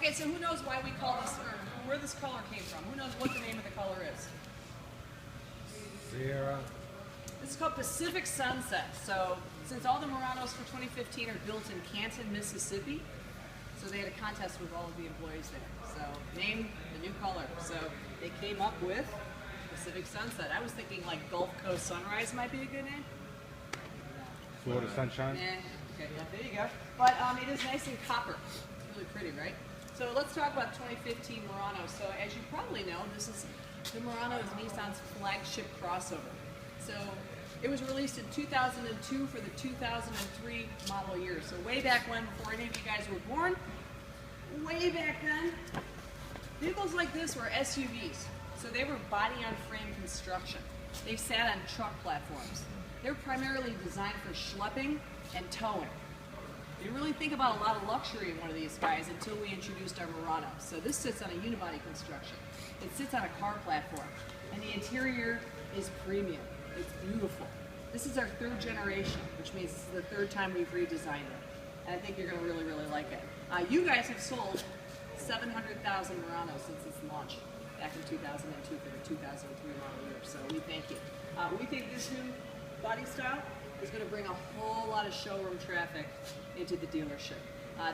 Okay, so who knows why we call this, or where this color came from? Who knows what the name of the color is? Sierra. This is called Pacific Sunset. So since all the Muranos for 2015 are built in Canton, Mississippi, so they had a contest with all of the employees there. So name the new color. So they came up with Pacific Sunset. I was thinking like Gulf Coast Sunrise might be a good name. Florida Sunshine. Okay, yeah, there you go. But it is nice and copper. It's really pretty, right? So let's talk about 2015 Murano. So as you probably know, the Murano is Nissan's flagship crossover. So it was released in 2002 for the 2003 model year. So way back when, before any of you guys were born, way back then, vehicles like this were SUVs. So they were body-on-frame construction. They sat on truck platforms. They're primarily designed for schlepping and towing. You didn't really think about a lot of luxury in one of these guys until we introduced our Murano. So this sits on a unibody construction. It sits on a car platform, and the interior is premium. It's beautiful. This is our third generation, which means this is the third time we've redesigned it. And I think you're going to really, really like it. You guys have sold 700,000 Muranos since its launch back in 2002 for the 2003 model year. So we thank you. We think this new body style is going to bring a whole lot of showroom traffic into the dealership.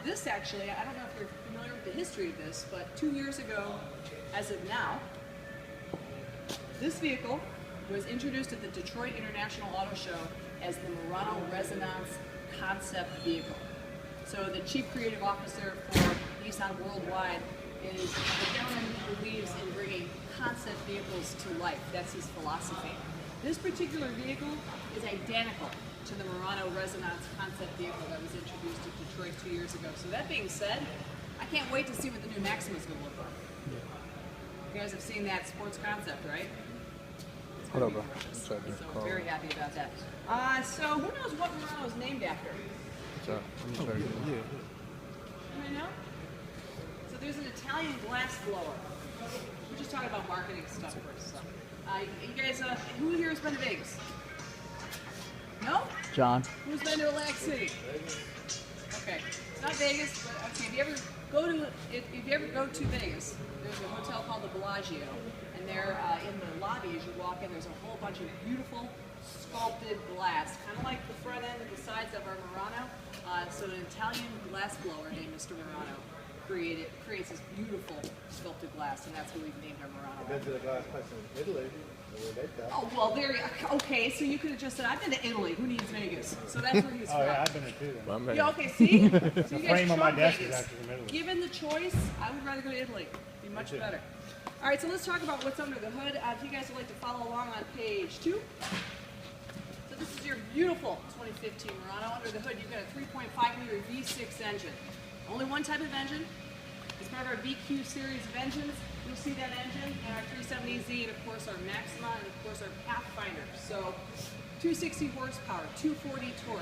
This actually, I don't know if you're familiar with the history of this, but 2 years ago, as of now, this vehicle was introduced at the Detroit International Auto Show as the Murano Resonance Concept Vehicle. So the Chief Creative Officer for Nissan Worldwide is a gentleman who believes in bringing concept vehicles to life. That's his philosophy. This particular vehicle is identical to the Murano Resonance Concept Vehicle that was introduced at Detroit 2 years ago. So that being said, I can't wait to see what the new Maxima is going to look like. You guys have seen that sports concept, right? Hold on, bro. So very happy about that. So who knows what Murano is named after? Yeah. Anybody know? So there's an Italian glass blower. We're just talking about marketing stuff first. So. You guys, who here has been to Vegas? No? John. Who's been to Atlantic City? Okay, it's not Vegas, but okay. If you ever go to Vegas, there's a hotel called the Bellagio, and there in the lobby as you walk in, there's a whole bunch of beautiful sculpted glass, kind of like the front end and the sides of our Murano. So an Italian glass blower named Mr. Murano creates this beautiful sculpted glass, and that's what we've named our Murano. I've been to the glass place in Italy. Oh, well, okay, so you could have just said, I've been to Italy, who needs Vegas? So that's where he's from. Oh, yeah, I've been there too. Yeah, okay, see? So The you frame guys on my tried desk Vegas. is actually from Italy. Given the choice, I would rather go to Italy. It'd be much better. All right, so let's talk about what's under the hood. If you guys would like to follow along on page 2. So this is your beautiful 2015 Murano. Under the hood, you've got a 3.5-liter V6 engine. Only one type of engine. It's part of our VQ series of engines. You'll see that engine in our 370Z and of course our Maxima and of course our Pathfinder. So 260 horsepower, 240 torque.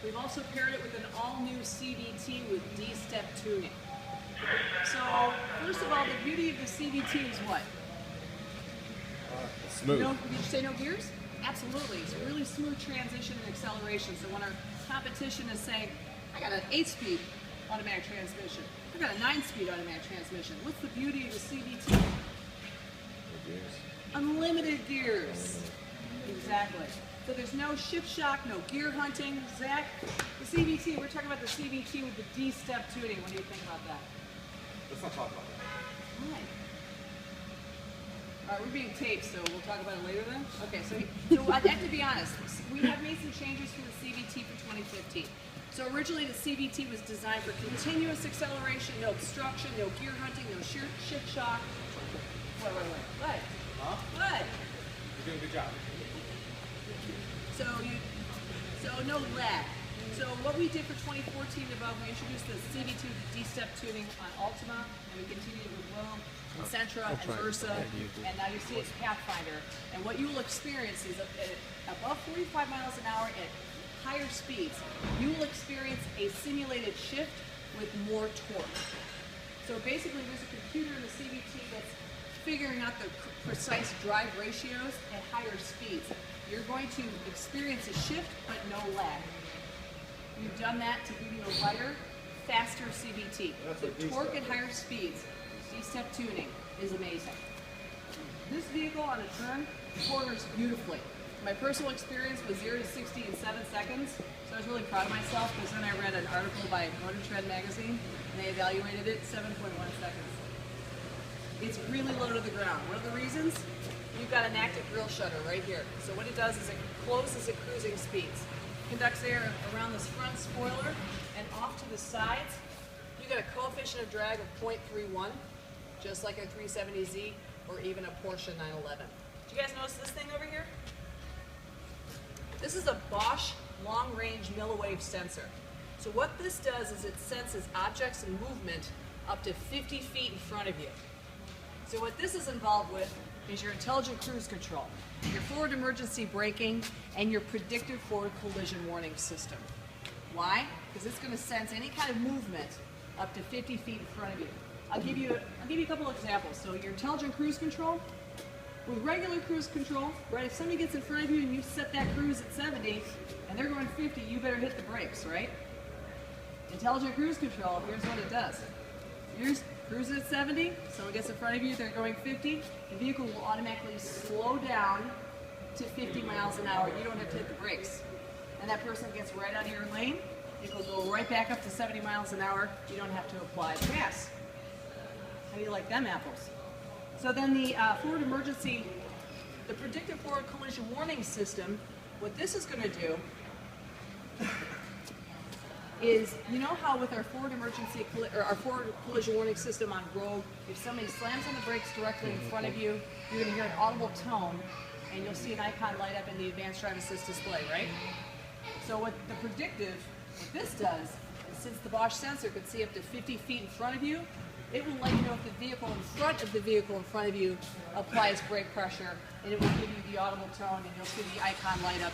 We've also paired it with an all-new CVT with D-step tuning. So first of all, the beauty of the CVT is what? Smooth. Did you say no gears? Absolutely. It's a really smooth transition and acceleration. So when our competition is saying, I got an 8-speed automatic transmission, I got a 9-speed automatic transmission. What's the beauty of the CVT? Unlimited gears. Exactly. So there's no shift shock, no gear hunting. Zach, the CVT, we're talking about the CVT with the D-step tuning. What do you think about that? Let's not talk about that. All right. All right, we're being taped, so we'll talk about it later then? Okay, so I have to be honest. We have made some changes for the CVT for 2015. So originally the CVT was designed for continuous acceleration, no obstruction, no gear hunting, no shift shock. Wait. What? Huh? What? You're doing a good job. So no lag. So what we did for 2014 and above, we introduced the CVT D-step tuning on Altima, and we continued with Rome, and Sentra, and Versa, and now you see it's Pathfinder. And what you will experience is above 45 miles an hour at higher speeds, you will experience a simulated shift with more torque. So basically there's a computer in the CVT that's figuring out the precise drive ratios at higher speeds. You're going to experience a shift but no lag. We've done that to give you a lighter, faster CVT. That's The a D-step. torque at higher speeds, D-step tuning, is amazing. This vehicle on a turn corners beautifully. My personal experience was 0 to 60 in 7 seconds, so I was really proud of myself because then I read an article by Motor Trend magazine and they evaluated it 7.1 seconds. It's really low to the ground. One of the reasons, you've got an active grille shutter right here. So what it does is it closes at cruising speeds. Conducts air around this front spoiler and off to the sides. You got a coefficient of drag of 0.31, just like a 370Z or even a Porsche 911. Do you guys notice this thing over here? This is a Bosch long-range milliwave sensor. So what this does is it senses objects and movement up to 50 feet in front of you. So what this is involved with is your intelligent cruise control, your forward emergency braking, and your predictive forward collision warning system. Why? Because it's going to sense any kind of movement up to 50 feet in front of you. I'll give you a couple of examples. So your intelligent cruise control, with regular cruise control, right? If somebody gets in front of you and you set that cruise at 70 and they're going 50, you better hit the brakes, right? Intelligent cruise control, here's what it does. You're cruising at 70, someone gets in front of you, they're going 50, the vehicle will automatically slow down to 50 miles an hour. You don't have to hit the brakes. And that person gets right out of your lane, it will go right back up to 70 miles an hour. You don't have to apply the gas. How do you like them apples? So then the forward emergency, the predictive forward collision warning system, what this is going to do is, you know how with our forward emergency or our forward collision warning system on road, if somebody slams on the brakes directly in front of you, you're going to hear an audible tone, and you'll see an icon light up in the advanced drive assist display, right? So what the predictive, what this does, is since the Bosch sensor could see up to 50 feet in front of you, it will let you know if the vehicle in front of the vehicle in front of you applies brake pressure, and it will give you the audible tone, and you'll see the icon light up